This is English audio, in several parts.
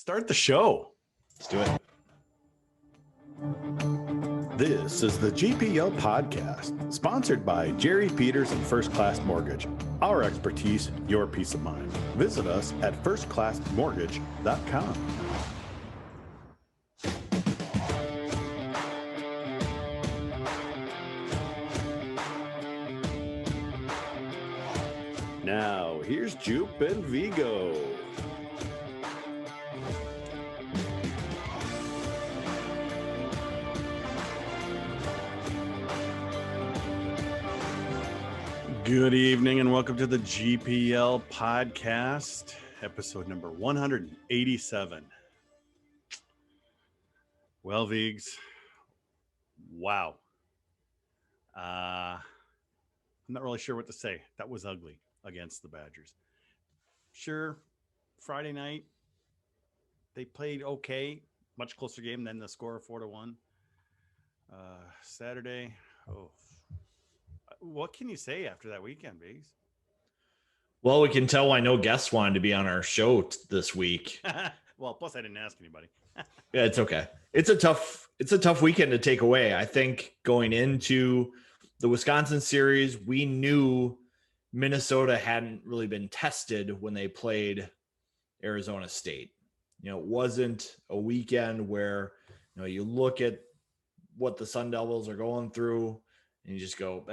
Start the show. Let's do it. This is the GPL podcast, sponsored by Jerry Peters and First Class Mortgage. Our expertise, your peace of mind. Visit us at firstclassmortgage.com. Now, here's Jupe and Vigo. Good evening and welcome to the GPL podcast, episode number 187. Well, Vigs, wow. I'm not really sure what to say. That was ugly against the Badgers. Sure, Friday night, they played okay, much closer game than the score of 4-1. Saturday, what can you say after that weekend, Biggs? Well, we can tell why no guests wanted to be on our show this week. Well, plus I didn't ask anybody. Yeah, it's okay. It's a tough weekend to take away. I think going into the Wisconsin series, we knew Minnesota hadn't really been tested when they played Arizona State. You know, it wasn't a weekend where, you know, you look at what the Sun Devils are going through and you just go,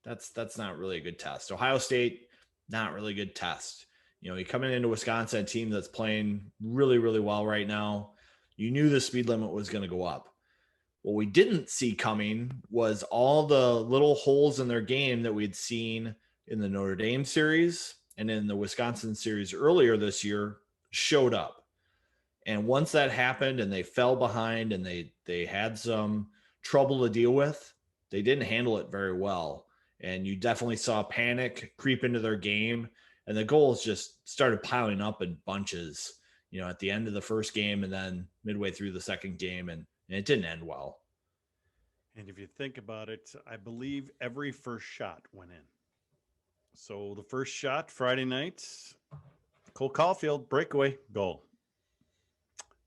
that's not really a good test. Ohio State, not really good test. You know, you're coming into Wisconsin, a team that's playing really, really well right now. You knew the speed limit was going to go up. What we didn't see coming was all the little holes in their game that we'd seen in the Notre Dame series and in the Wisconsin series earlier this year showed up. And once that happened and they fell behind and they had some trouble to deal with, they didn't handle it very well. And you definitely saw panic creep into their game. And the goals just started piling up in bunches, you know, at the end of the first game and then midway through the second game. And it didn't end well. And if you think about it, I believe every first shot went in. So the first shot Friday night, Caufield, breakaway, goal.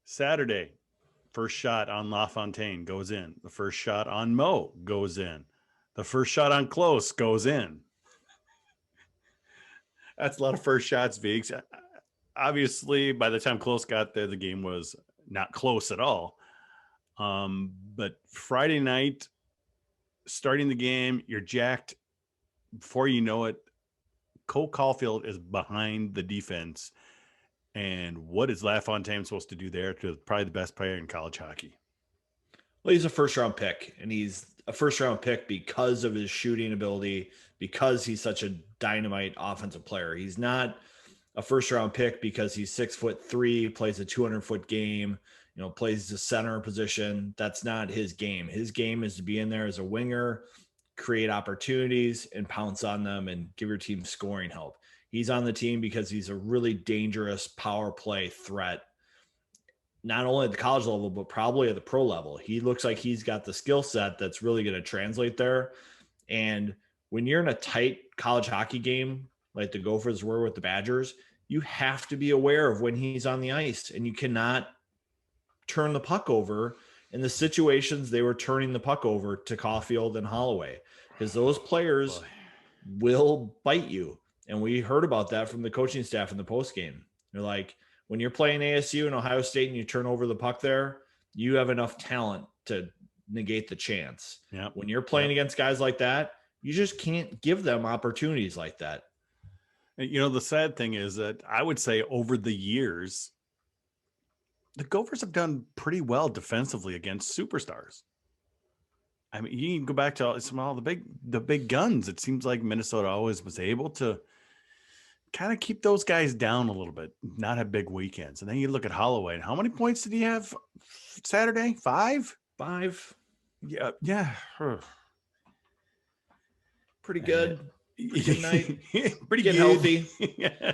Saturday, first shot on LaFontaine goes in. The first shot on Mo goes in. The first shot on Close goes in. That's a lot of first shots, Vigs. Obviously, by the time Close got there, the game was not close at all. But Friday night, starting the game, you're jacked. Before you know it, Cole Caufield is behind the defense. And what is LaFontaine supposed to do there to probably the best player in college hockey? Well, he's a first-round pick, and he's a first-round pick because of his shooting ability, because he's such a dynamite offensive player. He's not a first-round pick because he's 6'3", plays a 200-foot game, you know, plays the center position. That's not his game. His game is to be in there as a winger, create opportunities, and pounce on them and give your team scoring help. He's on the team because he's a really dangerous power play threat, not only at the college level, but probably at the pro level. He looks like he's got the skill set that's really going to translate there. And when you're in a tight college hockey game, like the Gophers were with the Badgers, you have to be aware of when he's on the ice, and you cannot turn the puck over in the situations they were turning the puck over to Caufield and Holloway, because those players will bite you. And we heard about that from the coaching staff in the postgame. They're like, when you're playing ASU and Ohio State and you turn over the puck there, you have enough talent to negate the chance. Yep. When you're playing against guys like that, you just can't give them opportunities like that. You know, the sad thing is that I would say over the years, the Gophers have done pretty well defensively against superstars. I mean, you can go back to some of the big guns. It seems like Minnesota always was able to kind of keep those guys down a little bit, not have big weekends. And then you look at Holloway, and how many points did he have Saturday? 5? 5. Yeah. Yeah. Pretty good. Pretty good night. Pretty get good. Healthy. Yeah.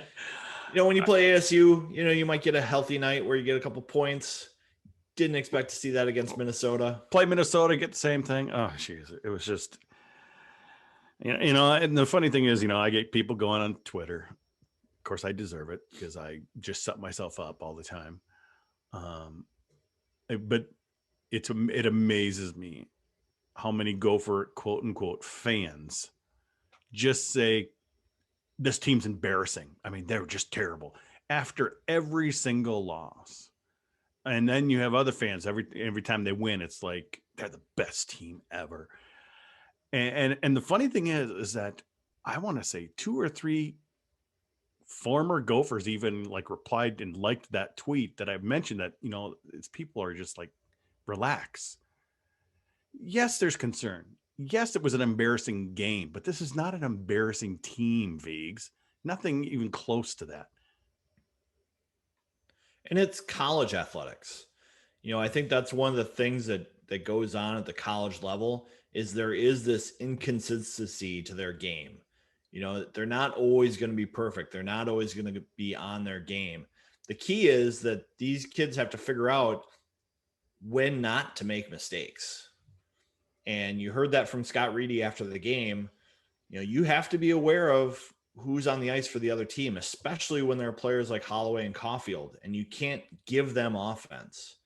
You know, when you play ASU, you know, you might get a healthy night where you get a couple points. Didn't expect to see that against Minnesota. Play Minnesota, get the same thing. Oh, jeez. It was just, you know, and the funny thing is, you know, I get people going on Twitter course, I deserve it because I just set myself up all the time. But it amazes me how many Gopher quote unquote fans just say this team's embarrassing. I mean, they're just terrible after every single loss. And then you have other fans every time they win, it's like they're the best team ever. And the funny thing is that I want to say 2 or 3 former Gophers even like replied and liked that tweet that I mentioned that, it's people are just like, relax. Yes, there's concern. Yes, it was an embarrassing game, but this is not an embarrassing team, Vigs. Nothing even close to that. And it's college athletics. I think that's one of the things that goes on at the college level is there is this inconsistency to their game. They're not always going to be perfect. They're not always going to be on their game. The key is that these kids have to figure out when not to make mistakes. And you heard that from Scott Reedy after the game. You have to be aware of who's on the ice for the other team, especially when there are players like Holloway and Caufield, and you can't give them offense.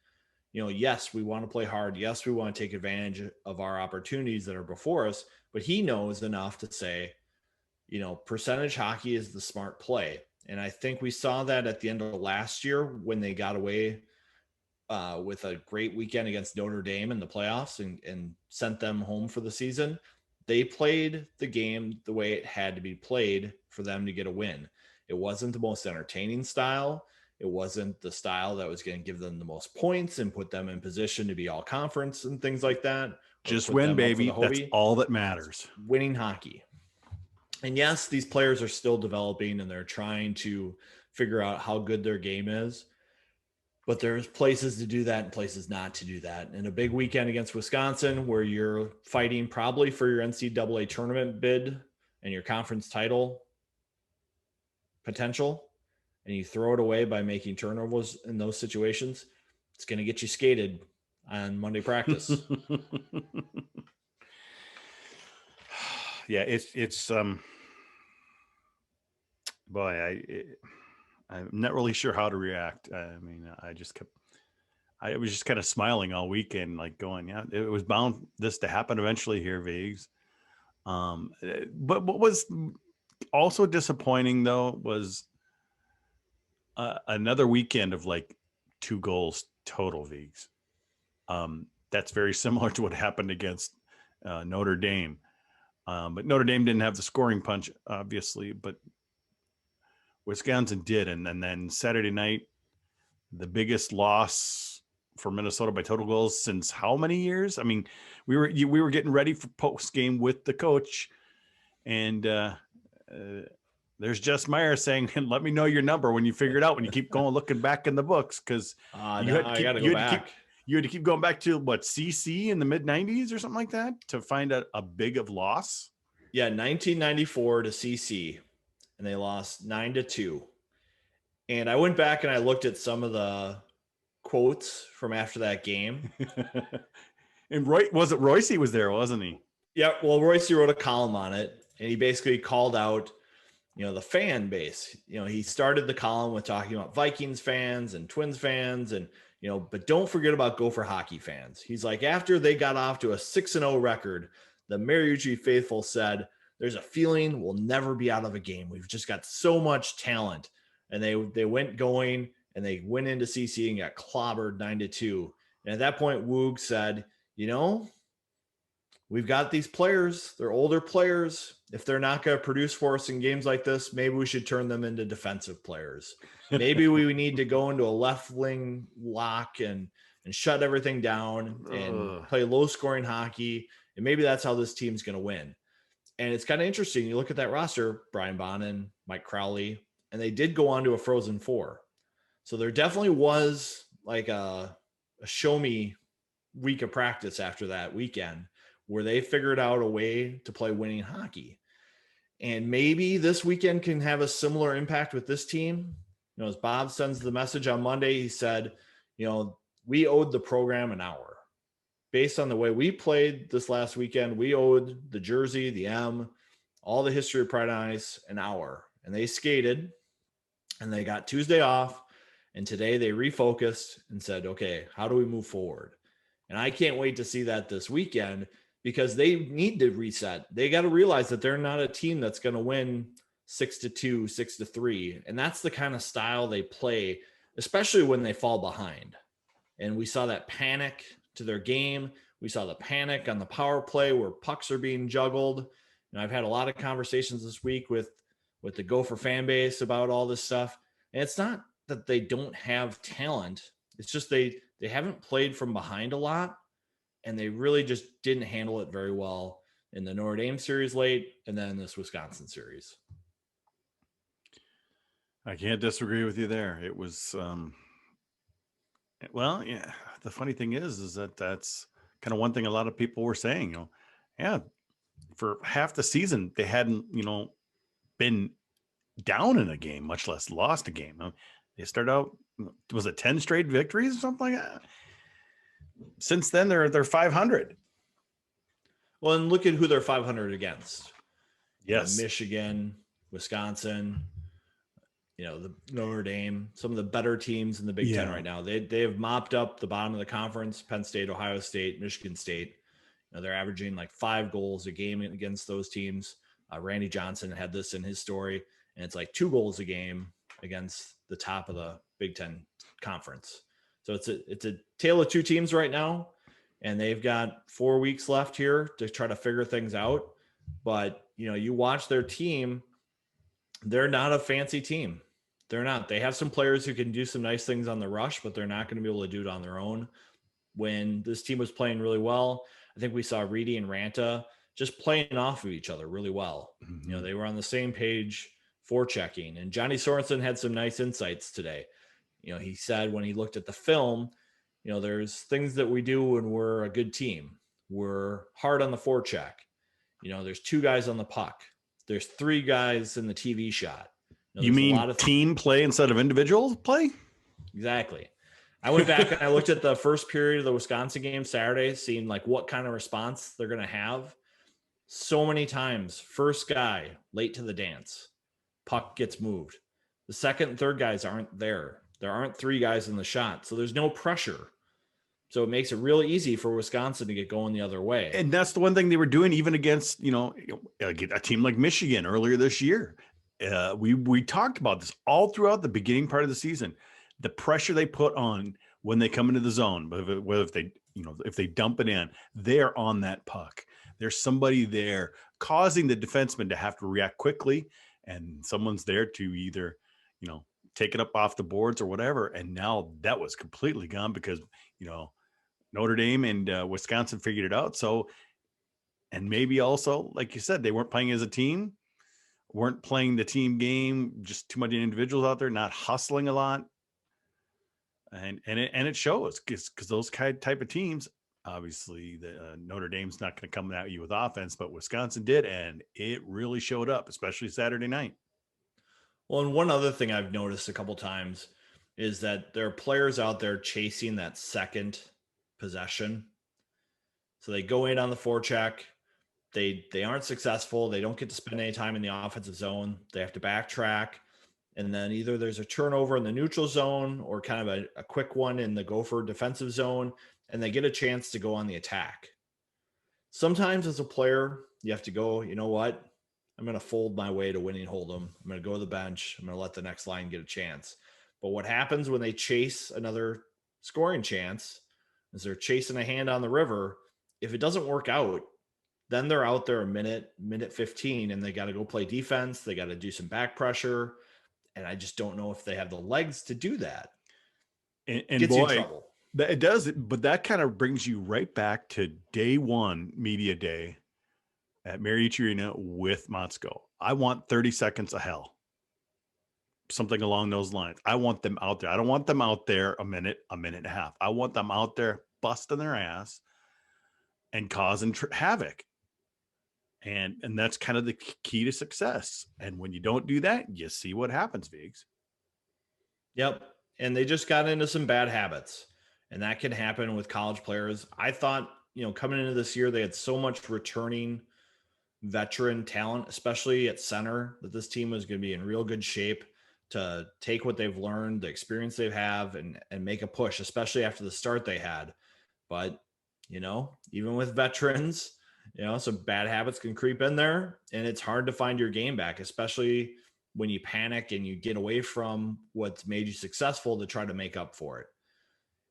Yes, we want to play hard. Yes, we want to take advantage of our opportunities that are before us, but he knows enough to say, percentage hockey is the smart play. And I think we saw that at the end of last year when they got away with a great weekend against Notre Dame in the playoffs and sent them home for the season. They played the game the way it had to be played for them to get a win. It wasn't the most entertaining style. It wasn't the style that was going to give them the most points and put them in position to be all conference and things like that. Just win, baby. That's all that matters. Winning hockey. And yes, these players are still developing and they're trying to figure out how good their game is. But there's places to do that and places not to do that. And a big weekend against Wisconsin where you're fighting probably for your NCAA tournament bid and your conference title potential, and you throw it away by making turnovers in those situations, it's going to get you skated on Monday practice. Yeah, it's boy, I'm not really sure how to react. I mean, I was just kind of smiling all weekend, like going, yeah, it was bound this to happen eventually here, Vigs. But what was also disappointing though was another weekend of like 2 goals total, Vigs. That's very similar to what happened against Notre Dame. But Notre Dame didn't have the scoring punch, obviously, but Wisconsin did. And then Saturday night, the biggest loss for Minnesota by total goals since how many years? I mean, we were getting ready for post game with the coach, and there's Jess Meyer saying, "Let me know your number when you figure it out. When you keep going looking back in the books, because you had to keep going back to what, CC in the mid '90s or something like that to find a big of loss." Yeah, 1994 to CC, and they lost 9-2. And I went back and I looked at some of the quotes from after that game. And Royce was there, wasn't he? Yeah, well, Royce wrote a column on it, and he basically called out, the fan base. He started the column with talking about Vikings fans and Twins fans, and but don't forget about Gopher hockey fans. He's like, after they got off to a 6-0 record, the Mariucci faithful said, "There's a feeling we'll never be out of a game. We've just got so much talent." And they went going and they went into CC and got clobbered 9-2. And at that point, Woog said, we've got these players. They're older players. If they're not going to produce for us in games like this, maybe we should turn them into defensive players. Maybe we need to go into a left wing lock and shut everything down and play low scoring hockey. And maybe that's how this team's going to win. And it's kind of interesting. You look at that roster, Brian Bonin, Mike Crowley, and they did go on to a Frozen Four. So there definitely was like a show me week of practice after that weekend where they figured out a way to play winning hockey. And maybe this weekend can have a similar impact with this team. As Bob sends the message on Monday, he said, we owed the program an hour. Based on the way we played this last weekend, we owed the jersey, the M, all the history of Pride on Ice an hour. And they skated. and they got Tuesday off. And today they refocused and said, okay, how do we move forward? And I can't wait to see that this weekend because they need to reset. They got to realize that they're not a team that's going to win 6-2, 6-3. And that's the kind of style they play, especially when they fall behind. And we saw that panic to their game. We saw the panic on the power play where pucks are being juggled. And I've had a lot of conversations this week with the Gopher fan base about all this stuff. And it's not that they don't have talent. It's just they haven't played from behind a lot, and they really just didn't handle it very well in the Notre Dame series late and then this Wisconsin series. I can't disagree with you there. It was, well, yeah. The funny thing is that that's kind of one thing a lot of people were saying. Yeah, for half the season they hadn't, been down in a game, much less lost a game. They started out, was it 10 straight victories or something like that? Since then, they're 500. Well, and look at who they're 500 against. Yes, Michigan, Wisconsin, the Notre Dame, some of the better teams in the Big Ten right now. They have mopped up the bottom of the conference. Penn State, Ohio State, Michigan State. They're averaging like 5 goals a game against those teams. Randy Johnson had this in his story, and it's like 2 goals a game against the top of the Big Ten conference. So it's a tale of two teams right now, and they've got 4 weeks left here to try to figure things out. But you watch their team; they're not a fancy team. They're not. They have some players who can do some nice things on the rush, but they're not going to be able to do it on their own. When this team was playing really well, I think we saw Reedy and Ranta just playing off of each other really well. Mm-hmm. They were on the same page for checking. And Johnny Sorensen had some nice insights today. He said when he looked at the film, there's things that we do when we're a good team. We're hard on the forecheck. There's 2 guys on the puck. There's 3 guys in the TV shot. You mean a lot of team play instead of individual play? Exactly. I went back and I looked at the first period of the Wisconsin game Saturday, seeing like what kind of response they're going to have. So many times, first guy late to the dance, puck gets moved. The second and third guys aren't there. There aren't 3 guys in the shot, so there's no pressure. So it makes it real easy for Wisconsin to get going the other way. And that's the one thing they were doing even against, a team like Michigan earlier this year. We talked about this all throughout the beginning part of the season. The pressure they put on when they come into the zone, whether if they dump it in, they're on that puck. There's somebody there causing the defenseman to have to react quickly, and someone's there to either, take it up off the boards or whatever. And now that was completely gone because, Notre Dame and Wisconsin figured it out. So, and maybe also, like you said, they weren't playing as a team, weren't playing the team game, just too many individuals out there, not hustling a lot. And it shows because those type of teams, obviously, the Notre Dame's not going to come at you with offense, but Wisconsin did, and it really showed up, especially Saturday night. Well, and one other thing I've noticed a couple times is that there are players out there chasing that second possession. So they go in on the forecheck. They aren't successful. They don't get to spend any time in the offensive zone. They have to backtrack. And then either there's a turnover in the neutral zone or kind of a quick one in the Gopher defensive zone, and they get a chance to go on the attack. Sometimes as a player, you have to go, you know what? I'm going to fold my way to winning Hold'em. I'm going to go to the bench. I'm going to let the next line get a chance. But what happens when they chase another scoring chance is they're chasing a hand on the river. If it doesn't work out, then they're out there a minute 15, and they got to go play defense. They got to do some back pressure. And I just don't know if they have the legs to do that. And gets boy, you in trouble. It does, but that kind of brings you right back to day one, media day at Mariucci Arena with Motzko. I want 30 seconds of hell. Something along those lines. I want them out there. I don't want them out there a minute and a half. I want them out there busting their ass and causing havoc. And that's kind of the key to success. And when you don't do that, you see what happens, Viggs. Yep. And they just got into some bad habits. And that can happen with college players. I thought, coming into this year, they had so much returning veteran talent, especially at center, that this team was going to be in real good shape. to take what they've learned, the experience they have, and make a push, especially after the start they had. But, even with veterans, some bad habits can creep in there, and it's hard to find your game back, especially when you panic and you get away from what's made you successful to try to make up for it.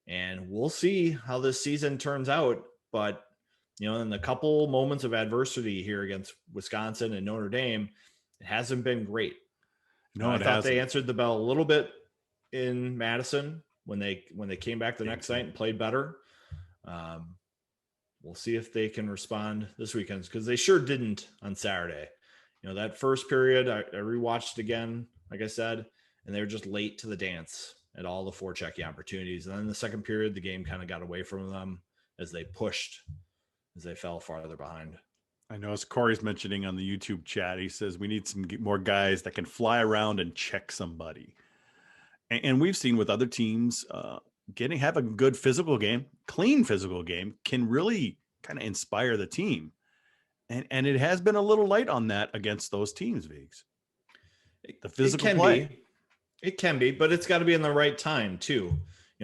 And we'll see how this season turns out. But, in the couple moments of adversity here against Wisconsin and Notre Dame, it hasn't been great. No, I thought they answered the bell a little bit in Madison when they came back the next night and played better. We'll see if they can respond this weekend, because they sure didn't on Saturday. That first period, I rewatched again, like I said, and they were just late to the dance at all the forechecking opportunities. And then in the second period, the game kind of got away from them as they pushed, as they fell farther behind. I know, as Corey's mentioning on the YouTube chat, he says we need some more guys that can fly around and check somebody. And we've seen with other teams, have a good physical game, clean physical game, can really kind of inspire the team. And it has been a little light on that against those teams, Viggs. The physical play. It can be, but it's got to be in the right time too.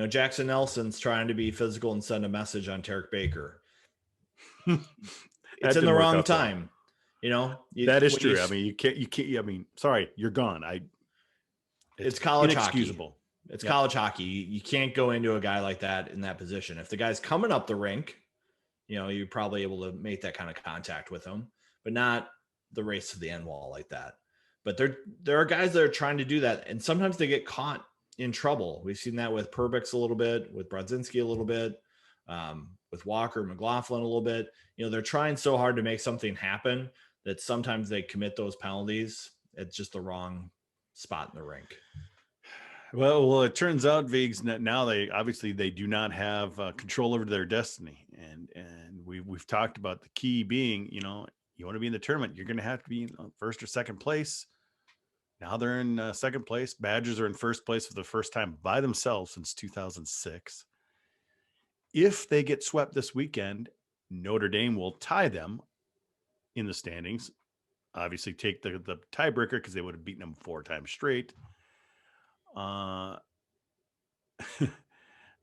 Jackson Nelson's trying to be physical and send a message on Tarek Baker. It's in the wrong time. That is true. You can't. Sorry, you're gone. It's college inexcusable. Hockey. It's college hockey. You can't go into a guy like that in that position. If the guy's coming up the rink, you're probably able to make that kind of contact with him, but not the race to the end wall like that. But there are guys that are trying to do that, and sometimes they get caught in trouble. We've seen that with Perbix a little bit, with Brodzinski a little bit, with Walker, McLaughlin a little bit. They're trying so hard to make something happen that sometimes they commit those penalties at just the wrong spot in the rink. Well, it turns out, Viggs, now they do not have control over their destiny, and we've talked about the key being, you want to be in the tournament, you're going to have to be in first or second place. Now they're in second place. Badgers are in first place for the first time by themselves since 2006. If they get swept this weekend, Notre Dame will tie them in the standings. Obviously, take the tiebreaker because they would have beaten them 4 times straight. And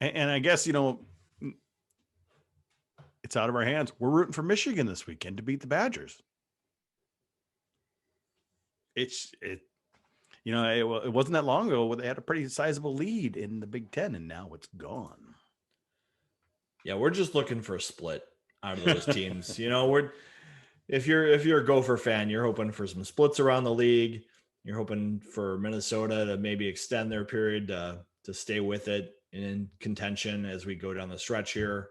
I guess, it's out of our hands. We're rooting for Michigan this weekend to beat the Badgers. It wasn't that long ago where they had a pretty sizable lead in the Big Ten, and now it's gone. Yeah, we're just looking for a split out of those teams. If you're a Gopher fan, you're hoping for some splits around the league. You're hoping for Minnesota to maybe extend their period to stay with it in contention as we go down the stretch here.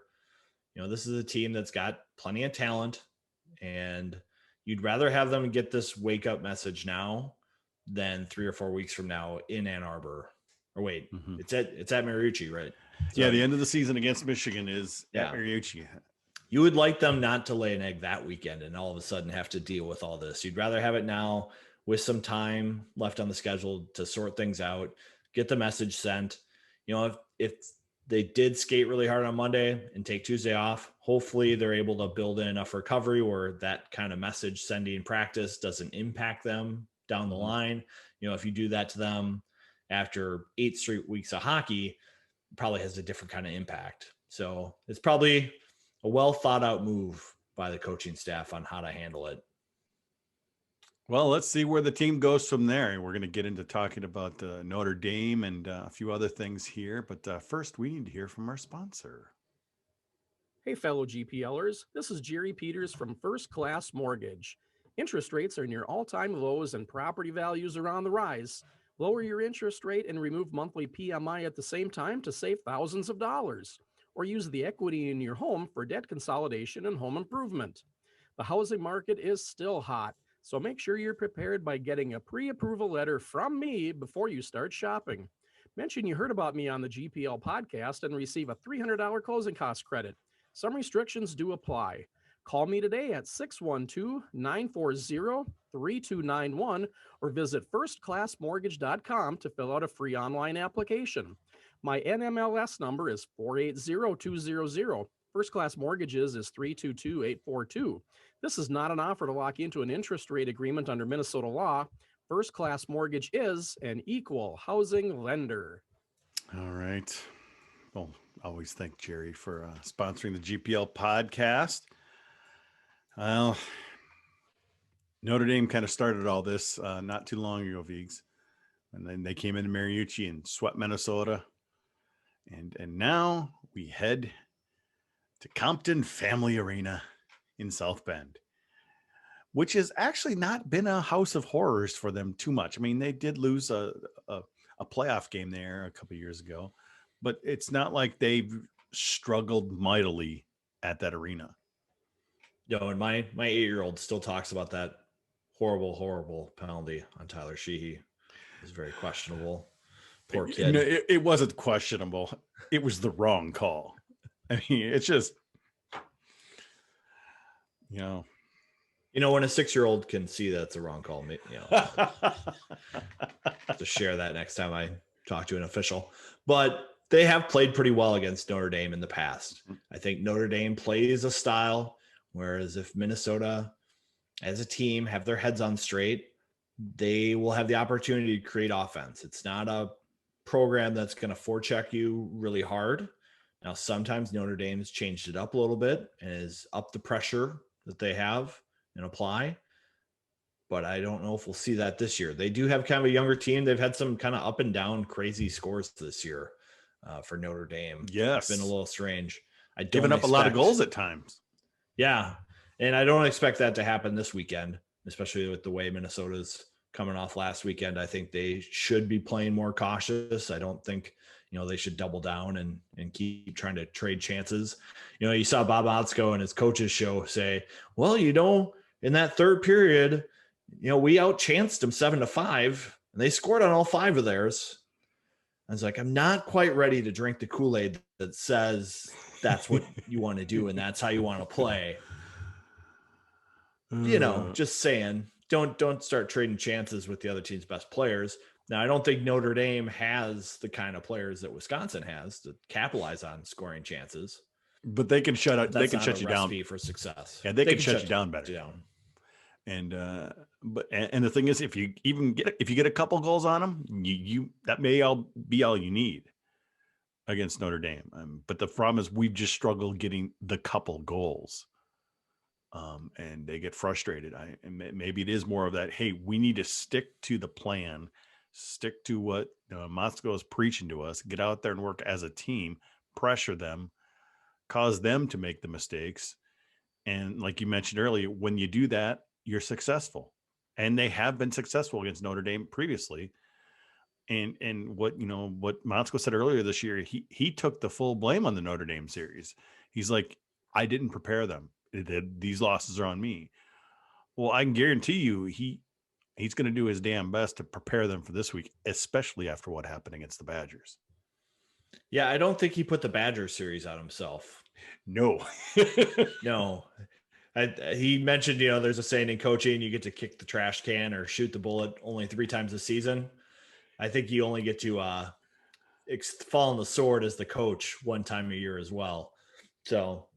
This is a team that's got plenty of talent, and you'd rather have them get this wake up message now than 3 or 4 weeks from now in Ann Arbor. Or wait, it's at Mariucci, right? So, the end of the season against Michigan is at Mariucci. You would like them not to lay an egg that weekend and all of a sudden have to deal with all this. You'd rather have it now with some time left on the schedule to sort things out, get the message sent. If they did skate really hard on Monday and take Tuesday off, hopefully they're able to build in enough recovery where that kind of message sending practice doesn't impact them down the line. If you do that to them after 8 straight weeks of hockey, it probably has a different kind of impact. So it's probably a well thought out move by the coaching staff on how to handle it. Well, let's see where the team goes from there. We're going to get into talking about Notre Dame and a few other things here. But first, we need to hear from our sponsor. Hey, fellow GPLers. This is Jerry Peters from First Class Mortgage. Interest rates are near all-time lows and property values are on the rise. Lower your interest rate and remove monthly PMI at the same time to save thousands of dollars. Or use the equity in your home for debt consolidation and home improvement. The housing market is still hot, so make sure you're prepared by getting a pre-approval letter from me before you start shopping. Mention you heard about me on the GPL podcast and receive a $300 closing cost credit. Some restrictions do apply. Call me today at 612-940-3291 or visit firstclassmortgage.com to fill out a free online application. My NMLS number is 480200. First Class Mortgages is 322842. This is not an offer to lock into an interest rate agreement under Minnesota law. First Class Mortgage is an equal housing lender. All right. Well, I always thank Jerry for sponsoring the GPL podcast. Well, Notre Dame kind of started all this not too long ago, Viggs. And then they came into Mariucci and swept Minnesota. And now we head to Compton Family Arena in South Bend, which has actually not been a house of horrors for them too much. I mean, they did lose a playoff game there a couple years ago, but it's not like they've struggled mightily at that arena. No, and my 8-year-old still talks about that horrible penalty on Tyler Sheehy. It was very questionable. Poor kid. No, it wasn't questionable. It was the wrong call. I mean, it's just, when a 6-year-old can see that it's a wrong call, to share that next time I talk to an official. But they have played pretty well against Notre Dame in the past. I think Notre Dame plays a style, whereas if Minnesota as a team have their heads on straight, they will have the opportunity to create offense. It's not a program that's going to forecheck you really hard. Now, sometimes Notre Dame has changed it up a little bit and is up the pressure that they have and apply. But I don't know if we'll see that this year. They do have kind of a younger team. They've had some kind of up and down crazy scores this year for Notre Dame. yes, It's been a little strange. Giving up a lot of goals at times. Yeah. And I don't expect that to happen this weekend, especially with the way Minnesota's coming off last weekend. I think they should be playing more cautious. I don't think, they should double down and keep trying to trade chances. You saw Bob Otsko in his coach's show say, well, in that third period, we outchanced them 7-5 and they scored on all 5 of theirs. I was like, I'm not quite ready to drink the Kool-Aid that says that's what you want to do and that's how you want to play. Just saying, don't start trading chances with the other team's best players. Now, I don't think Notre Dame has the kind of players that Wisconsin has to capitalize on scoring chances. But they can shut out. They can shut you down for success. Yeah, they can shut you down better. And the thing is, if you get a couple goals on them, you that may be all you need against Notre Dame. But the problem is we've just struggled getting the couple goals. And they get frustrated. And maybe it is more of that. Hey, we need to stick to the plan, stick to what Motzko is preaching to us. Get out there and work as a team, pressure them, cause them to make the mistakes. And like you mentioned earlier, when you do that, you're successful. And they have been successful against Notre Dame previously. And what Motzko said earlier this year, he took the full blame on the Notre Dame series. He's like, I didn't prepare them. These losses are on me. Well, I can guarantee you he's going to do his damn best to prepare them for this week, especially after what happened against the Badgers. Yeah, I don't think he put the Badger series on himself. No. No. He mentioned, there's a saying in coaching, you get to kick the trash can or shoot the bullet only 3 times a season. I think you only get to fall on the sword as the coach 1 time a year as well. So,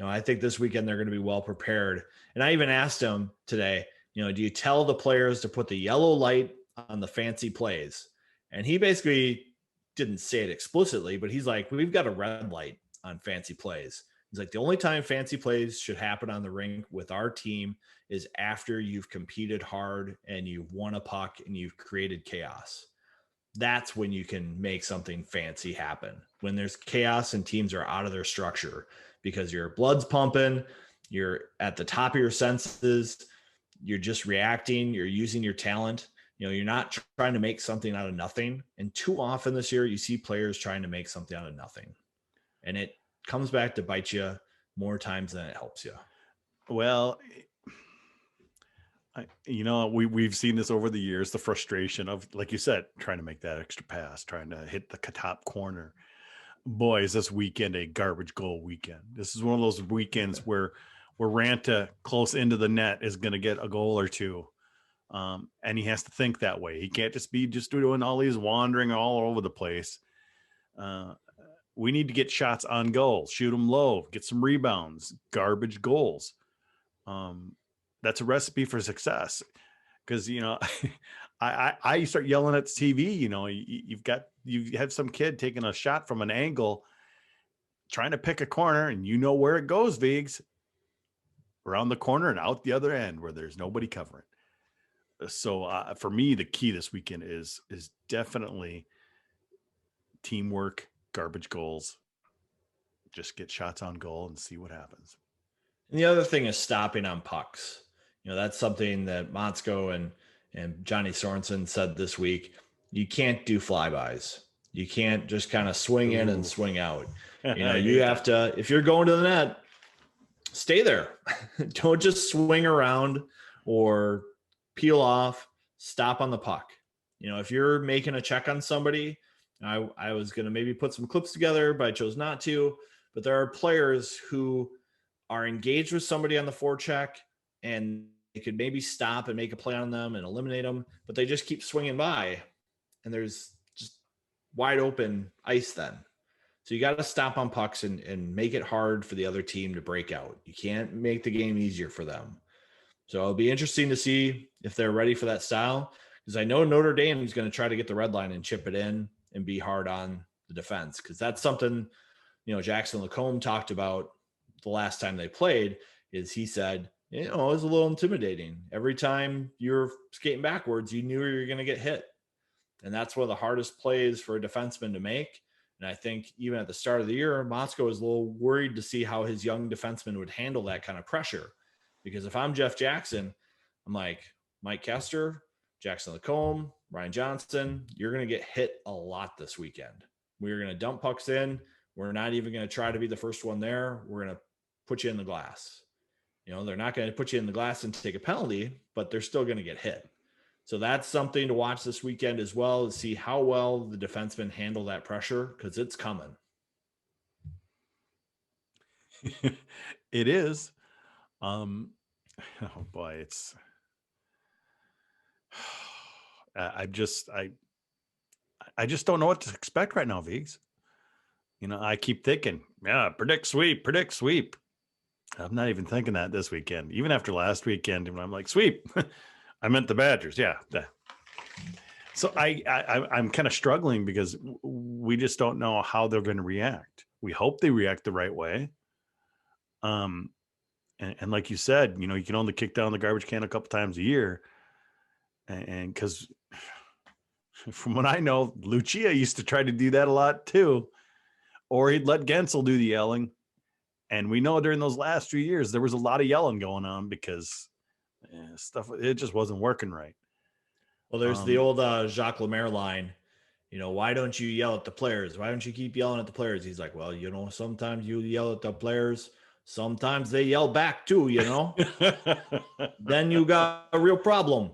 I think this weekend they're going to be well prepared. And I even asked him today, do you tell the players to put the yellow light on the fancy plays? And he basically didn't say it explicitly, but he's like, we've got a red light on fancy plays. He's like, the only time fancy plays should happen on the rink with our team is after you've competed hard and you've won a puck and you've created chaos. That's when you can make something fancy happen. When there's chaos and teams are out of their structure because your blood's pumping, you're at the top of your senses, you're just reacting, you're using your talent. You're not trying to make something out of nothing. And too often this year, you see players trying to make something out of nothing. And it comes back to bite you more times than it helps you. Well, we've seen this over the years, the frustration of, like you said, trying to make that extra pass, trying to hit the top corner. Boy, is this weekend a garbage goal weekend. This is one of those weekends where Ranta close into the net is going to get a goal or two. And he has to think that way. He can't just be doing all these wandering all over the place. We need to get shots on goal, shoot them low, get some rebounds, garbage goals. That's a recipe for success. Because, I start yelling at the TV. You have some kid taking a shot from an angle, trying to pick a corner, and you know where it goes, Vigs, around the corner and out the other end where there's nobody covering. So for me, the key this weekend is definitely teamwork, garbage goals. Just get shots on goal and see what happens. And the other thing is stopping on pucks. That's something that Motzko and Johnny Sorensen said this week. You can't do flybys. You can't just kind of swing in and swing out. You have to, if you're going to the net, stay there. Don't just swing around or peel off, stop on the puck. If you're making a check on somebody, I was going to maybe put some clips together, but I chose not to. But there are players who are engaged with somebody on the forecheck and they could maybe stop and make a play on them and eliminate them, but they just keep swinging by and there's just wide open ice then. So you got to stop on pucks and make it hard for the other team to break out. You can't make the game easier for them. So it'll be interesting to see if they're ready for that style, because I know Notre Dame is going to try to get the red line and chip it in and be hard on the defense, because that's something, Jackson Lacombe talked about the last time they played. Is he said, it was a little intimidating. Every time you're skating backwards, you knew you were going to get hit. And that's one of the hardest plays for a defenseman to make. And I think even at the start of the year, Motzko was a little worried to see how his young defenseman would handle that kind of pressure. Because if I'm Jeff Jackson, I'm like, Mike Kester, Jackson Lacombe, Ryan Johnston, you're going to get hit a lot this weekend. We're going to dump pucks in. We're not even going to try to be the first one there. We're going to put you in the glass. They're not going to put you in the glass and take a penalty, but they're still going to get hit. So that's something to watch this weekend as well, to see how well the defensemen handle that pressure, because it's coming. It is. Oh boy, it's. I just don't know what to expect right now, Vigs. I keep thinking, predict sweep. I'm not even thinking that this weekend. Even after last weekend, when I'm like, sweep, I meant the Badgers. Yeah. So I'm kind of struggling because we just don't know how they're going to react. We hope they react the right way. And like you said, you can only kick down the garbage can a couple times a year. And because from what I know, Lucia used to try to do that a lot too. Or he'd let Gensel do the yelling. And we know during those last few years, there was a lot of yelling going on because it just wasn't working right. Well, there's the old Jacques Lemaire line, why don't you yell at the players? Why don't you keep yelling at the players? He's like, well, sometimes you yell at the players. Sometimes they yell back too, Then you got a real problem.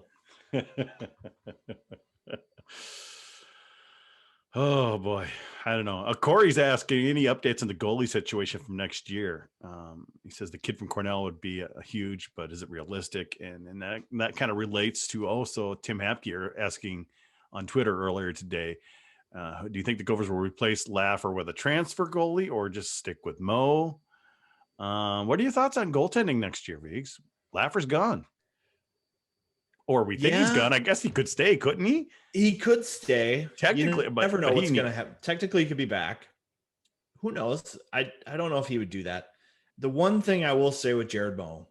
Oh boy, I don't know. Corey's asking any updates on the goalie situation from next year. He says the kid from Cornell would be a huge, but is it realistic? And that kind of relates to also Tim Hapke asking on Twitter earlier today. Do you think the Gophers will replace Laffer with a transfer goalie or just stick with Mo? What are your thoughts on goaltending next year, Viggs? Laffer's gone. Or we think he's gone. I guess he could stay, couldn't he? He could stay. Technically, you never know what's going to happen. Technically, he could be back. Who knows? I don't know if he would do that. The one thing I will say with Jared Moe,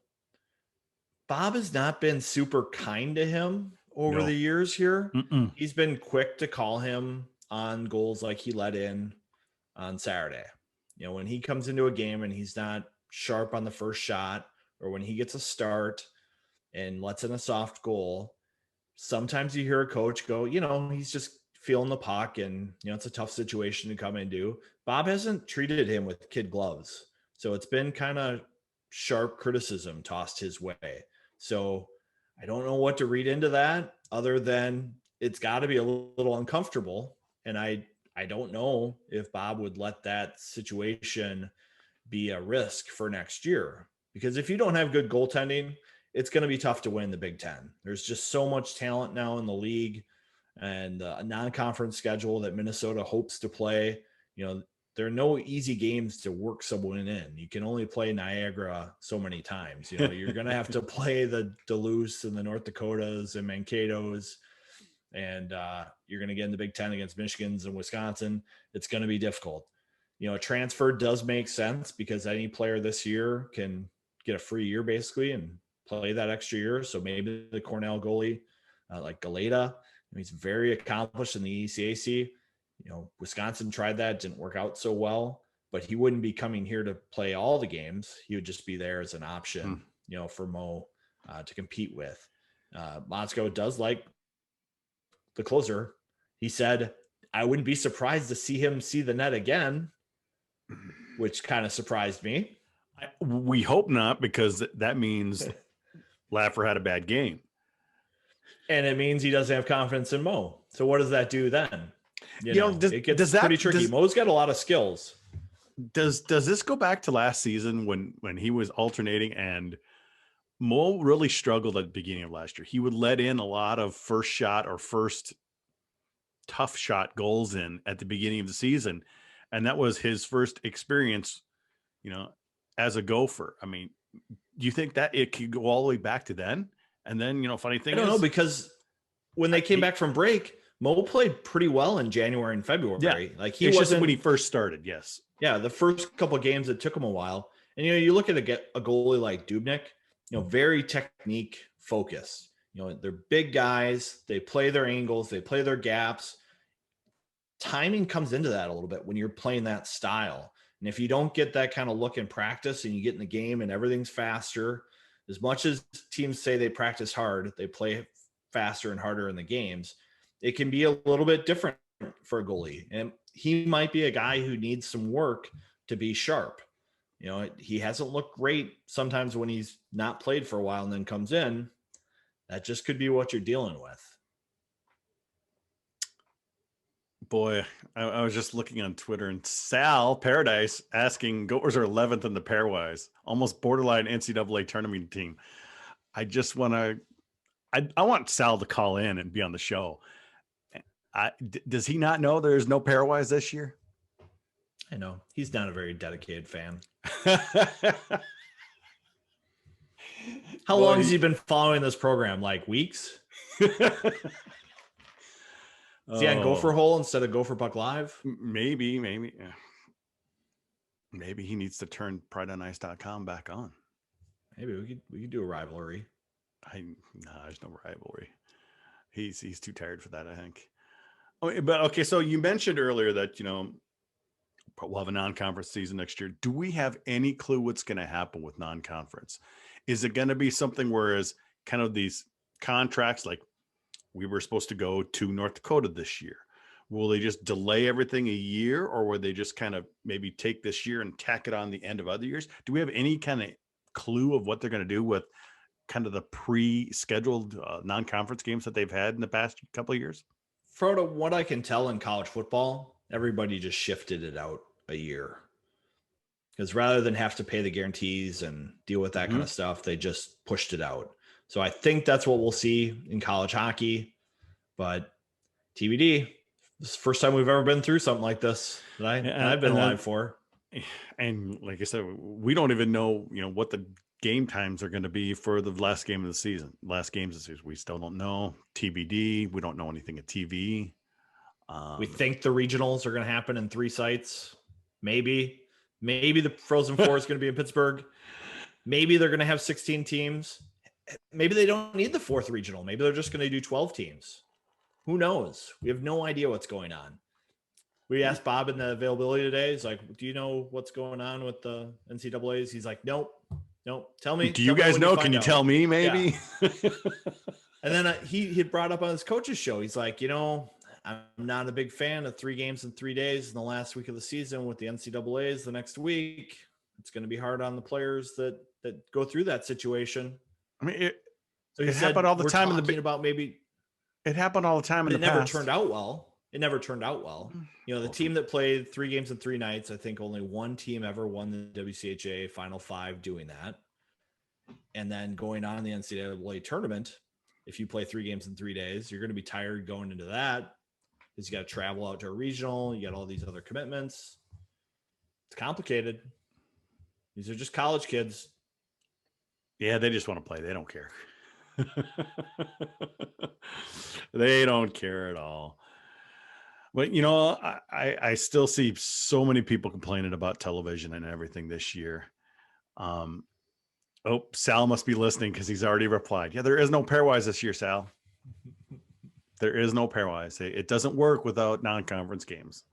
Bob has not been super kind to him over the years here. He's been quick to call him on goals like he let in on Saturday. When he comes into a game and he's not sharp on the first shot, or when he gets a start and lets in a soft goal, sometimes you hear a coach go, he's just feeling the puck and, it's a tough situation to come into. Bob hasn't treated him with kid gloves. So it's been kind of sharp criticism tossed his way. So I don't know what to read into that other than it's got to be a little uncomfortable. And I don't know if Bob would let that situation be a risk for next year, because if you don't have good goaltending, it's going to be tough to win the Big Ten. There's just so much talent now in the league, and a non-conference schedule that Minnesota hopes to play. There are no easy games to work someone in. You can only play Niagara so many times. You're going to have to play the Duluths and the North Dakotas and Mankato's. and you're going to get in the Big Ten against Michigan's and Wisconsin. It's going to be difficult. A transfer does make sense because any player this year can get a free year basically and play that extra year. So maybe the Cornell goalie, like Galeta, he's very accomplished in the ECAC. Wisconsin tried that, didn't work out so well, but he wouldn't be coming here to play all the games. He would just be there as an option, for Mo to compete with. Motzko does like the closer. He said, I wouldn't be surprised to see him see the net again, which kind of surprised me. We hope not, because that means Laffer had a bad game. And it means he doesn't have confidence in Mo. So what does that do then? It gets pretty tricky. Mo's got a lot of skills. Does this go back to last season when he was alternating and Mo really struggled at the beginning of last year? He would let in a lot of first shot or first tough shot goals in at the beginning of the season. And that was his first experience, as a Gopher. I mean, do you think that it could go all the way back to then? And then, funny thing I don't know, because when they came back from break, Mo played pretty well in January and February. Yeah. Like he wasn't when he first started. Yes. Yeah. The first couple of games, it took him a while. And, you look at a goalie like Dubnyk, very technique focused. They're big guys. They play their angles. They play their gaps. Timing comes into that a little bit when you're playing that style. And if you don't get that kind of look in practice and you get in the game and everything's faster, as much as teams say they practice hard, they play faster and harder in the games, it can be a little bit different for a goalie. And he might be a guy who needs some work to be sharp. He hasn't looked great sometimes when he's not played for a while and then comes in. That just could be what you're dealing with. Boy, I was just looking on Twitter, and Sal Paradise asking, Gophers are 11th in the pairwise, almost borderline NCAA tournament team. I just want to, I want Sal to call in and be on the show. Does he not know there's no pairwise this year? I know. He's not a very dedicated fan. How long has he been following this program? Like weeks? Is he on Gopher Hole instead of Gopher Puck Live? Maybe. Maybe he needs to turn prideonice.com back on. Maybe we could do a rivalry. There's no rivalry. He's too tired for that, I think. But okay, so you mentioned earlier that we'll have a non-conference season next year. Do we have any clue what's going to happen with non-conference? Is it going to be something whereas kind of these contracts, like we were supposed to go to North Dakota this year, will they just delay everything a year, or will they just kind of maybe take this year and tack it on the end of other years? Do we have any kind of clue of what they're going to do with kind of the pre-scheduled non-conference games that they've had in the past couple of years? Frodo, what I can tell in college football, everybody just shifted it out a year. Because rather than have to pay the guarantees and deal with that kind of stuff, they just pushed it out. So I think that's what we'll see in college hockey. But TBD, this is the first time we've ever been through something like this that I've been alive for. And like I said, we don't even know, what the game times are going to be for the last game of the season. Last games of the season, we still don't know. TBD, we don't know anything at TV. We think the regionals are going to happen in 3 sites. Maybe the Frozen Four is going to be in Pittsburgh. Maybe they're going to have 16 teams. Maybe they don't need the 4th regional. Maybe they're just going to do 12 teams. Who knows? We have no idea what's going on. We asked Bob in the availability today. He's like, do you know what's going on with the NCAAs? He's like, nope. Tell me. Do you guys know? Can you tell me maybe? Yeah. And then he had brought up on his coach's show. He's like, I'm not a big fan of 3 games in 3 days in the last week of the season with the NCAAs the next week. It's going to be hard on the players that go through that situation. I mean, it happened all the time in the about maybe it happened all the time in the past. It never turned out well. The team that played 3 games in 3 nights, I think only one team ever won the WCHA Final 5 doing that. And then going on in the NCAA tournament, if you play 3 games in 3 days, you're going to be tired going into that because you got to travel out to a regional. You got all these other commitments. It's complicated. These are just college kids. Yeah, they just want to play. They don't care. They don't care at all. But I still see so many people complaining about television and everything this year. Oh, Sal must be listening because he's already replied. Yeah, there is no pairwise this year, Sal. There is no pairwise. It doesn't work without non-conference games.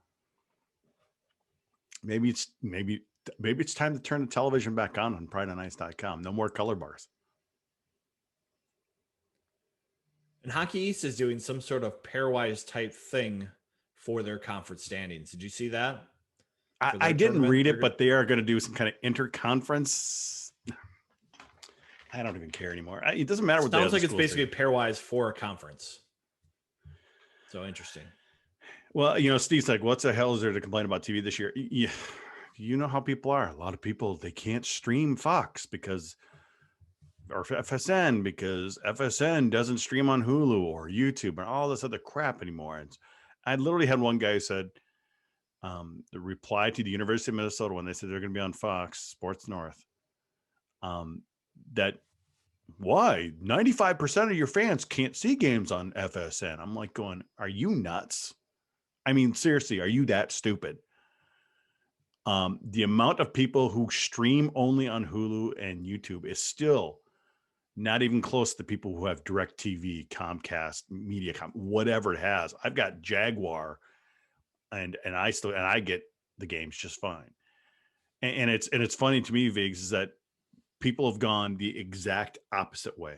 Maybe it's time to turn the television back on PrideOnIce.com. No more color bars. And Hockey East is doing some sort of pairwise type thing for their conference standings. Did you see that? I didn't read it, but they are going to do some kind of interconference. I don't even care anymore. It doesn't matter what. Sounds like it's basically pairwise for a conference. So interesting. Well, Steve's like, what the hell is there to complain about TV this year? Yeah, you know how people are. A lot of people, they can't stream Fox or FSN because FSN doesn't stream on Hulu or YouTube and all this other crap anymore. I literally had one guy who said, the reply to the University of Minnesota when they said they're going to be on Fox Sports North, that why 95% of your fans can't see games on FSN. I'm like going, are you nuts? I mean, seriously, are you that stupid? The amount of people who stream only on Hulu and YouTube is still not even close to the people who have DirecTV, Comcast, Mediacom, whatever it has. I've got Jaguar, and I get the games just fine. And it's funny to me, Viggs, is that people have gone the exact opposite way.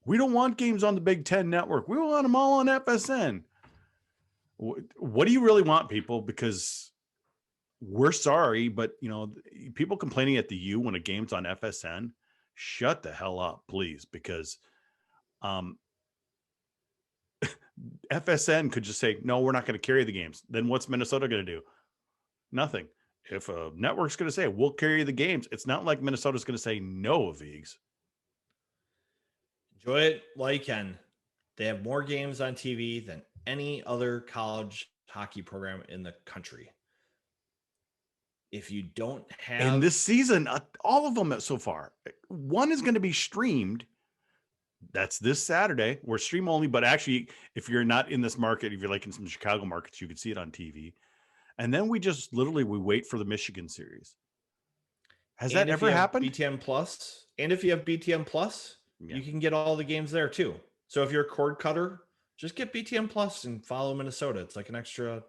We don't want games on the Big Ten network. We want them all on FSN. What do you really want, people? Because we're sorry, but people complaining at the U when a game's on FSN, shut the hell up, please, because FSN could just say, no, we're not going to carry the games. Then what's Minnesota going to do? Nothing. If a network's going to say, we'll carry the games, it's not like Minnesota's going to say no, Viggs. Enjoy it while you can. They have more games on TV than any other college hockey program in the country. If you don't have... And this season, all of them so far, one is going to be streamed. That's this Saturday. We're stream only, but actually, if you're not in this market, if you're like in some Chicago markets, you could see it on TV. And then we wait for the Michigan series. Has that ever happened? BTN Plus, and if you have BTN Plus, you can get all the games there too. So if you're a cord cutter, just get BTN Plus and follow Minnesota. It's like an extra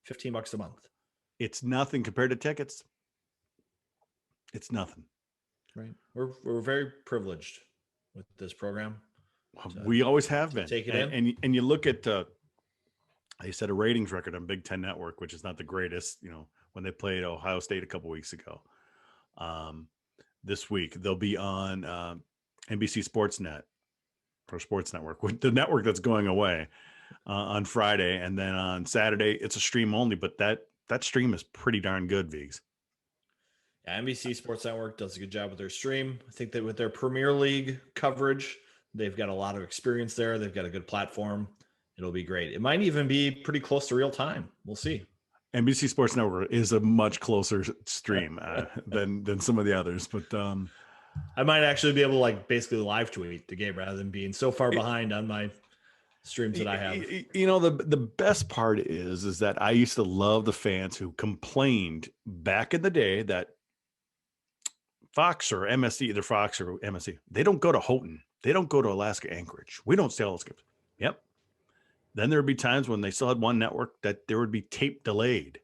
$15 a month. It's nothing compared to tickets. It's nothing. Right. We're very privileged with this program. We always have been. Take it in. And you look at they set a ratings record on Big Ten Network, which is not the greatest, when they played Ohio State a couple weeks ago. This week they'll be on NBC Sportsnet or Sports Network, the network that's going away on Friday, and then on Saturday it's a stream only, but that stream is pretty darn good, Viggs. Yeah, NBC Sports Network does a good job with their stream. I think that with their Premier League coverage, they've got a lot of experience there. They've got a good platform. It'll be great. It might even be pretty close to real time. We'll see. NBC Sports Network is a much closer stream than some of the others, but I might actually be able to basically live tweet the game rather than being so far behind on my streams that I have. The best part is that I used to love the fans who complained back in the day that Fox or MSC, either Fox or MSC, they don't go to Houghton. They don't go to Alaska Anchorage. We don't sell those games. Yep. Then there would be times when they still had one network that there would be tape delayed.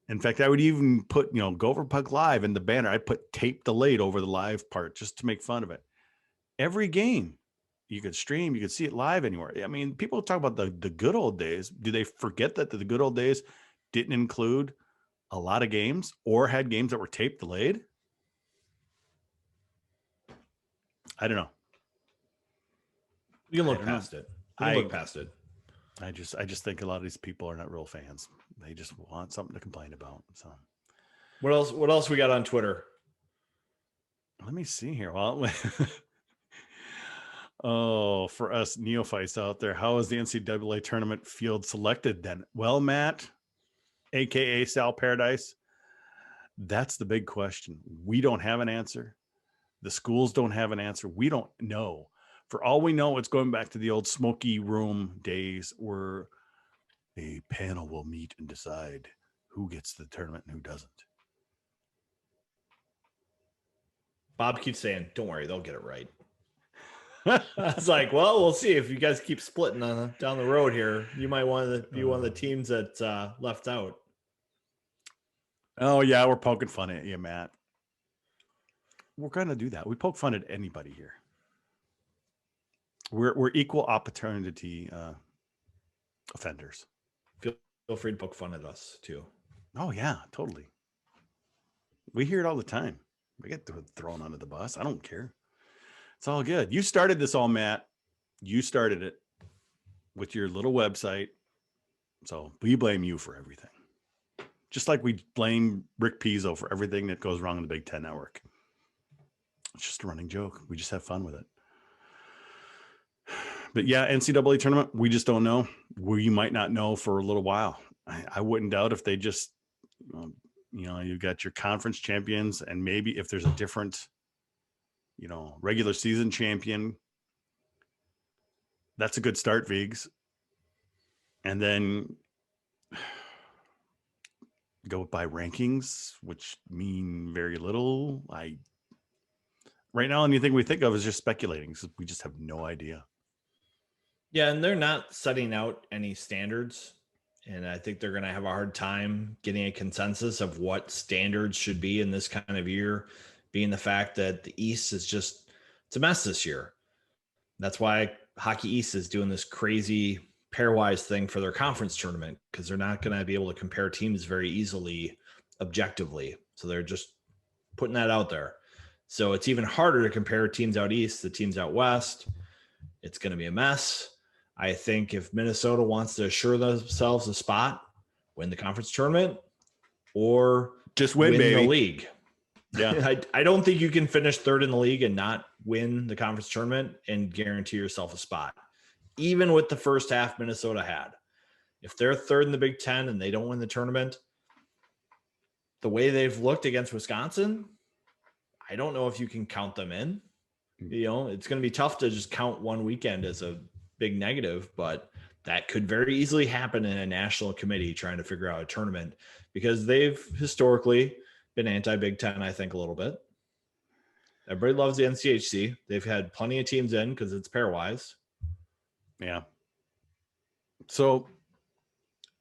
In fact, I would even put, Gopher Puck Live in the banner. I'd put tape delayed over the live part just to make fun of it. Every game you could stream, you could see it live anywhere. I mean, people talk about the good old days. Do they forget that the good old days didn't include a lot of games or had games that were tape delayed? I don't know. You can look past it. Look past it. I just think a lot of these people are not real fans. They just want something to complain about. So, what else we got on Twitter? Let me see here. Well, for us neophytes out there, how is the NCAA tournament field selected then? Well, Matt, aka Sal Paradise, that's the big question. We don't have an answer. The schools don't have an answer. We don't know. For all we know, it's going back to the old smoky room days where a panel will meet and decide who gets the tournament and who doesn't. Bob keeps saying, don't worry, they'll get it right. I was like, well, we'll see. If you guys keep splitting down the road here, you might want to be one of the teams that left out. Oh, yeah, we're poking fun at you, Matt. We're going to do that. We poke fun at anybody here. We're equal opportunity offenders. Feel free to poke fun at us, too. Oh, yeah, totally. We hear it all the time. We get thrown under the bus. I don't care. It's all good. You started this all, Matt. You started it with your little website. So we blame you for everything. Just like we blame Rick Pizzo for everything that goes wrong in the Big Ten Network. It's just a running joke. We just have fun with it. But yeah, NCAA tournament, we just don't know. We might not know for a little while. I wouldn't doubt if they just, you got your conference champions, and maybe if there's a different, regular season champion, that's a good start, Vigs. And then go by rankings, which mean very little. Right now, anything we think of is just speculating. So we just have no idea. Yeah, and they're not setting out any standards. And I think they're going to have a hard time getting a consensus of what standards should be in this kind of year, being the fact that the East is it's a mess this year. That's why Hockey East is doing this crazy pairwise thing for their conference tournament, because they're not going to be able to compare teams very easily objectively. So they're just putting that out there. So it's even harder to compare teams out East to teams out West. It's going to be a mess. I think if Minnesota wants to assure themselves a spot, win the conference tournament, or just win baby. The league. Yeah. I don't think you can finish third in the league and not win the conference tournament and guarantee yourself a spot. Even with the first half Minnesota had. If they're third in the Big Ten and they don't win the tournament, the way they've looked against Wisconsin, I don't know if you can count them in. It's going to be tough to just count one weekend as a big negative, but that could very easily happen in a national committee trying to figure out a tournament, because they've historically been anti-Big Ten, I think, a little bit. Everybody loves the NCHC. They've had plenty of teams in because it's pairwise. Yeah. So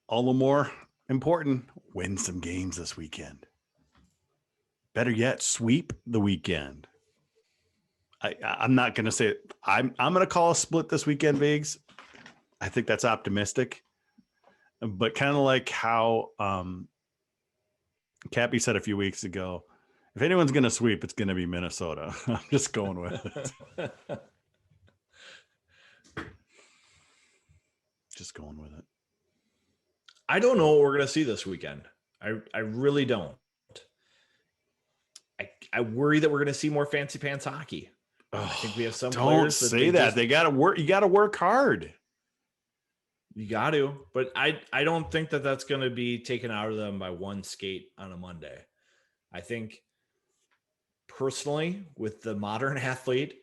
all the more important, win some games this weekend. Better yet, sweep the weekend. I'm not going to say it. I'm going to call a split this weekend, Vigs. I think that's optimistic, but kind of like how Cappy said a few weeks ago, if anyone's going to sweep, it's going to be Minnesota. I'm just going with it. Just going with it. I don't know what we're going to see this weekend. I really don't. I worry that we're going to see more fancy pants hockey. I think we have some players that say that. They got to work. You got to work hard. You got to, but I don't think that that's going to be taken out of them by one skate on a Monday. I think personally, with the modern athlete,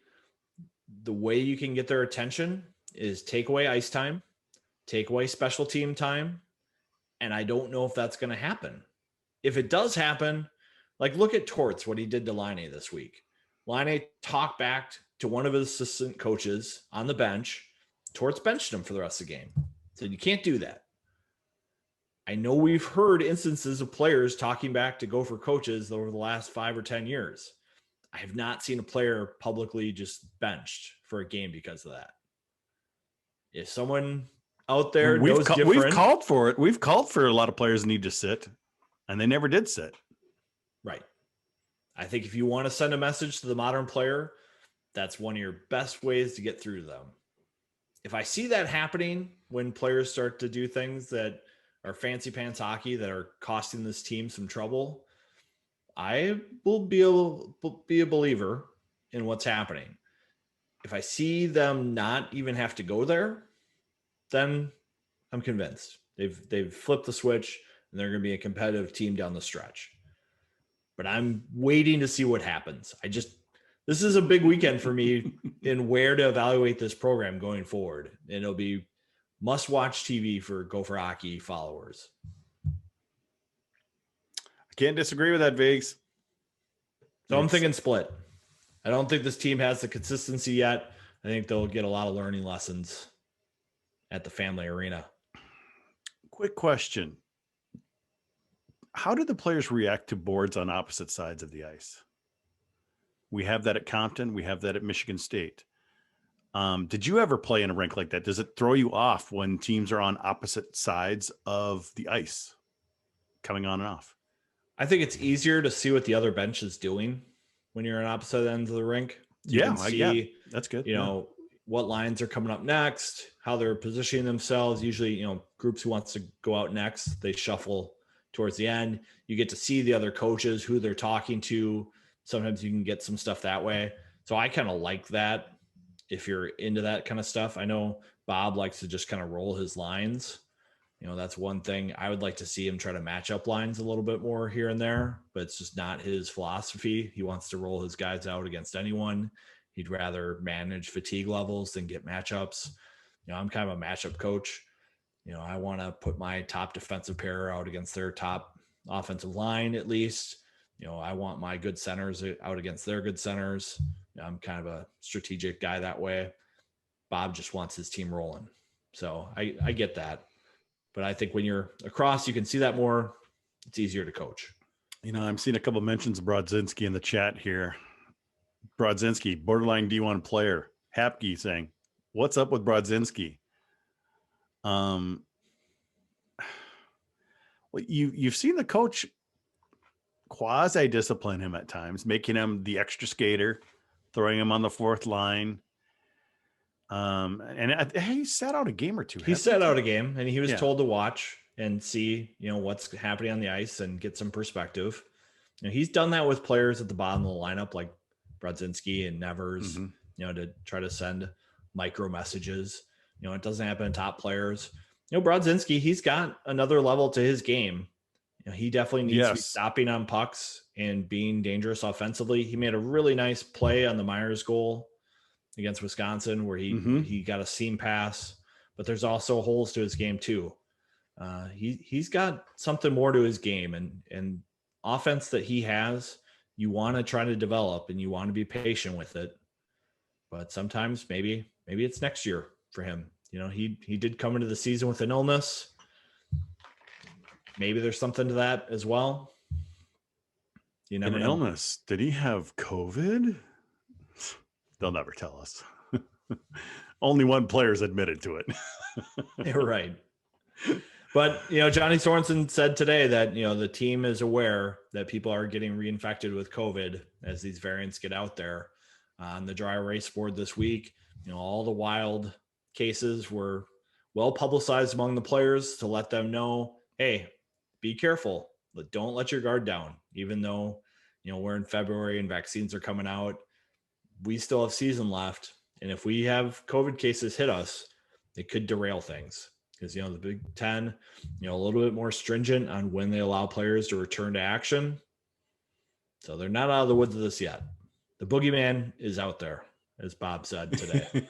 the way you can get their attention is take away ice time, take away special team time. And I don't know if that's going to happen. If it does happen, like look at Torts, what he did to Laine this week. Laine talked back to one of his assistant coaches on the bench. Torts benched him for the rest of the game. Said, you can't do that. I know we've heard instances of players talking back to Gopher coaches over the last 5 or 10 years. I have not seen a player publicly just benched for a game because of that. If someone out there knows different, we've called for it. We've called for a lot of players need to sit, and they never did sit. Right. I think if you want to send a message to the modern player, that's one of your best ways to get through to them. If I see that happening when players start to do things that are fancy pants hockey that are costing this team some trouble, I will be a believer in what's happening. If I see them not even have to go there, then I'm convinced they've flipped the switch and they're going to be a competitive team down the stretch. But I'm waiting to see what happens. this is a big weekend for me in where to evaluate this program going forward. And it'll be must-watch TV for Gopher hockey followers. I can't disagree with that, Viggs. So I'm thinking split. I don't think this team has the consistency yet. I think they'll get a lot of learning lessons at the family arena. Quick question. How do the players react to boards on opposite sides of the ice? We have that at Compton. We have that at Michigan State. Did you ever play in a rink like that? Does it throw you off when teams are on opposite sides of the ice coming on and off? I think it's easier to see what the other bench is doing when you're on opposite ends of the rink. You can see, that's good. You know, what lines are coming up next, how they're positioning themselves. Usually, you know, groups who wants to go out next, they shuffle towards the end. You get to see the other coaches, who they're talking to. Sometimes you can get some stuff that way. So I kind of like that if you're into that kind of stuff. I know Bob likes to just kind of roll his lines. You know, that's one thing. I would like to see him try to match up lines a little bit more here and there, but it's just not his philosophy. He wants to roll his guys out against anyone. He'd rather manage fatigue levels than get matchups. You know, I'm kind of a matchup coach. You know, I want to put my top defensive pair out against their top offensive line, at least. You know, I want my good centers out against their good centers. You know, I'm kind of a strategic guy that way. Bob just wants his team rolling. So I get that. But I think when you're across, you can see that more. It's easier to coach. You know, I'm seeing a couple of mentions of Brodzinski in the chat here. Brodzinski, borderline D1 player. Hapke saying, "What's up with Brodzinski?" Well, you've seen the coach quasi discipline him at times, making him the extra skater, throwing him on the fourth line. And he sat out a game or two. He sat out a game, and he was told to watch and see, you know, what's happening on the ice and get some perspective. You know, he's done that with players at the bottom of the lineup, like Brodzinski and Nevers, you know, to try to send micro messages. You know, it doesn't happen to top players. You know, Brodzinski, he's got another level to his game. You know, he definitely needs to be stopping on pucks and being dangerous offensively. He made a really nice play on the Myers goal against Wisconsin where he got a seam pass, but there's also holes to his game too. He's got something more to his game, and offense that he has, you want to try to develop and you want to be patient with it. But sometimes maybe it's next year for him. You know, he did come into the season with an illness. Maybe there's something to that as well. You never know. Illness. Did he have COVID? They'll never tell us. Only one player's admitted to it. You're right. But, you know, Johnny Sorensen said today that, you know, the team is aware that people are getting reinfected with COVID as these variants get out there. On the dry erase board this week, you know, all the wild cases were well publicized among the players to let them know, hey, be careful. Don't let your guard down. Even though, you know, we're in February and vaccines are coming out, we still have season left. And if we have COVID cases hit us, it could derail things. Because, you know, the Big Ten, you know, a little bit more stringent on when they allow players to return to action. So they're not out of the woods of this yet. The boogeyman is out there, as Bob said today.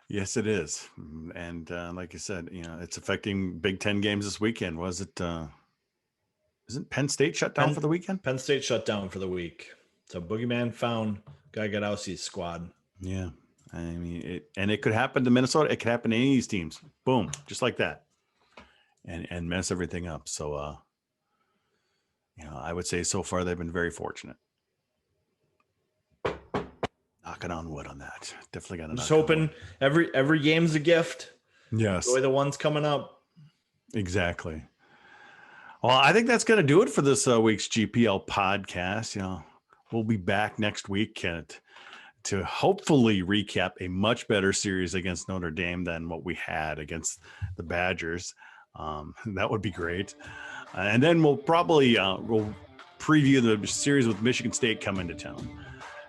Yes, it is. And like you said, you know, it's affecting Big Ten games this weekend. Was it, isn't Penn State shut down for the weekend? Penn State shut down for the week. So boogeyman found Guy Gadowski's squad. Yeah. I mean, it could happen to Minnesota. It could happen to any of these teams. Boom, just like that, and mess everything up. So, you know, I would say so far they've been very fortunate. Knocking on wood on that. Definitely got to. Just hoping every game's a gift. Yes. Enjoy the ones coming up. Exactly. Well, I think that's going to do it for this week's GPL podcast. You know, we'll be back next week to hopefully recap a much better series against Notre Dame than what we had against the Badgers. That would be great. And then we'll probably we'll preview the series with Michigan State coming to town.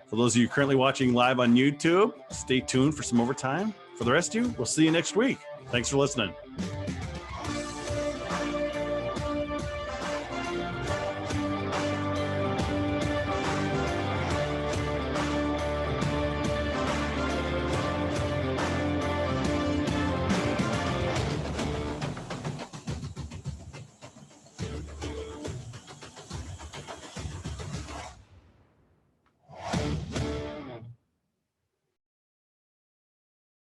For those of you currently watching live on YouTube, stay tuned for some overtime. For the rest of you, we'll see you next week. Thanks for listening.